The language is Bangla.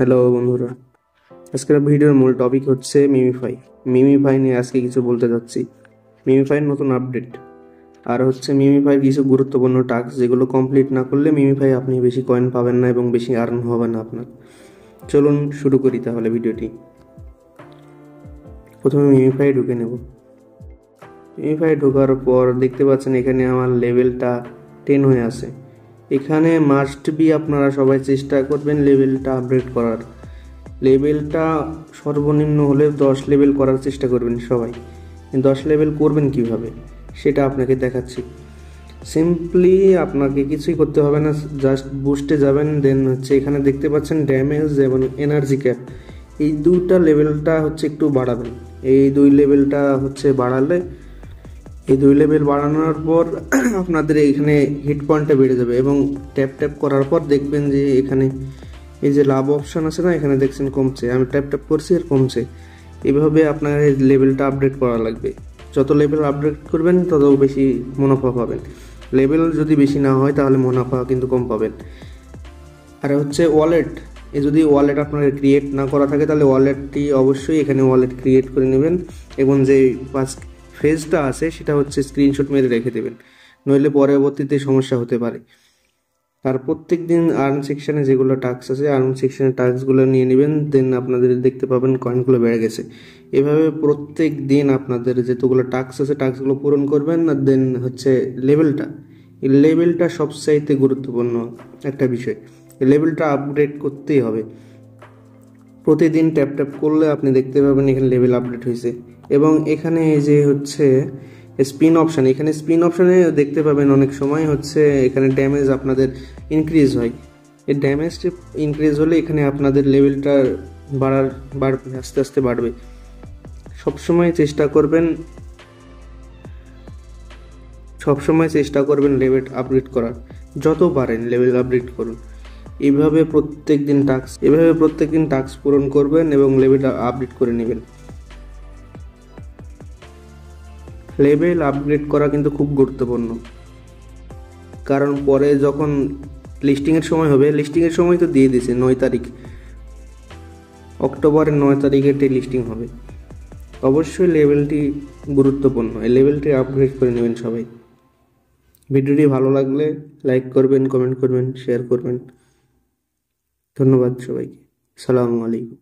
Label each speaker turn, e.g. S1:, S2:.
S1: হ্যালো বন্ধুরা, আজকের ভিডিওর মূল টপিক হচ্ছে মিমিফাই। মিমিফাই নিয়ে আজকে কিছু বলতে যাচ্ছি। মিমিফাইয়ের নতুন আপডেট আর হচ্ছে মিমিফাইয়ের কিছু গুরুত্বপূর্ণ টাস্ক যেগুলো কমপ্লিট না করলে মিমিফাই আপনি বেশি কয়েন পাবেন না এবং বেশি আর্ন হবে না আপনার। চলুন শুরু করি তাহলে ভিডিওটি। প্রথমে মিমিফাই ঢুকে নেব। মিমিফাই ঢোকার পর দেখতে পাচ্ছেন এখানে আমার লেভেলটা 10 হয়ে আছে। এখানে মাস্ট বি আপনারা সবাই চেষ্টা করবেন লেভেলটা আপগ্রেড করার। লেভেলটা সর্বনিম্ন হলে 10 লেভেল করার চেষ্টা করবেন সবাই। 10 লেভেল করবেন কিভাবে সেটা আপনাকে দেখাচ্ছি। সিম্পলি আপনাকে কিছুই করতে হবে না, জাস্ট বুস্টে যাবেন, দেন হচ্ছে এখানে দেখতে পাচ্ছেন ড্যামেজ এবং এনার্জি ক্যাপ, এই দুইটা লেভেলটা হচ্ছে একটু বাড়াবেন। এই দুই লেভেলটা হচ্ছে বাড়ালে, এই দুই লেভেল বাড়ানোর পর আপনাদের এখানে হিট পয়েন্টটা বেড়ে যাবে এবং ট্যাপ ট্যাপ করার পর দেখবেন যে এখানে এই যে লাভ অপশান আছে না, এখানে দেখছেন কমছে। আমি ট্যাপ ট্যাপ করছি আর কমছে। এভাবে আপনার লেভেলটা আপডেট করা লাগবে। যত লেভেল আপডেট করবেন তত বেশি মুনাফা পাবেন। লেভেল যদি বেশি না হয় তাহলে মুনাফা কিন্তু কম পাবেন। আর হচ্ছে ওয়ালেট, যদি ওয়ালেট আপনার ক্রিয়েট না করা থাকে তাহলে ওয়ালেটটি অবশ্যই এখানে ওয়ালেট ক্রিয়েট করে নেবেন এবং যে ফেজটা আছে সেটা হচ্ছে স্ক্রিনশট মেরে রেখে দেবেন, নইলে পরবর্তীতে সমস্যা হতে পারে। আর প্রত্যেক দিন আর্ন সেকশনে যেগুলো টাস্ক আছে আর্ন সেকশনের টাস্কগুলো নিয়ে নেবেন, দেন আপনাদের দেখতে পাবেন কয়েনগুলো বেড়ে গেছে। এভাবে প্রত্যেক দিন আপনাদের যেতগুলো টাস্ক আছে টাস্কগুলো পূরণ করবেন। আর দেন হচ্ছে লেভেলটা সবচাইতে গুরুত্বপূর্ণ একটা বিষয়। লেভেলটা আপগ্রেড করতেই হবে। প্রতিদিন ট্যাপ ট্যাপ করলে আপনি দেখতে পাবেন এখানে লেভেল আপডেট হয়েছে। এবং এখানে যে হচ্ছে স্পিন অপশান, এখানে স্পিন অপশানে দেখতে পাবেন অনেক সময় হচ্ছে এখানে ড্যামেজ আপনাদের ইনক্রিজ হয়। এই ড্যামেজটি ইনক্রিজ হলে এখানে আপনাদের লেভেলটা বাড়বে, আস্তে আস্তে বাড়বে। সবসময় চেষ্টা করবেন লেভেল আপগ্রেড করার। যত পারেন লেভেল আপগ্রেড করুন। এভাবে প্রত্যেকদিন টাস্ক পূরণ করবেন এবং লেভেল আপডেট করে নেবেন। লেভেল আপগ্রেড করা কিন্তু খুব গুরুত্বপূর্ণ, কারণ পরে যখন লিস্টিংয়ের সময় হবে, লিস্টিংয়ের সময় তো দিয়ে দিয়েছে 9 তারিখ, অক্টোবরের 9 তারিখে লিস্টিং হবে। অবশ্যই লেভেলটি গুরুত্বপূর্ণ, এই লেভেলটি আপগ্রেড করে নেবেন সবাই। ভিডিওটি ভালো লাগলে লাইক করবেন, কমেন্ট করবেন, শেয়ার করবেন। ধন্যবাদ সবাইকে। আসসালামু আলাইকুম।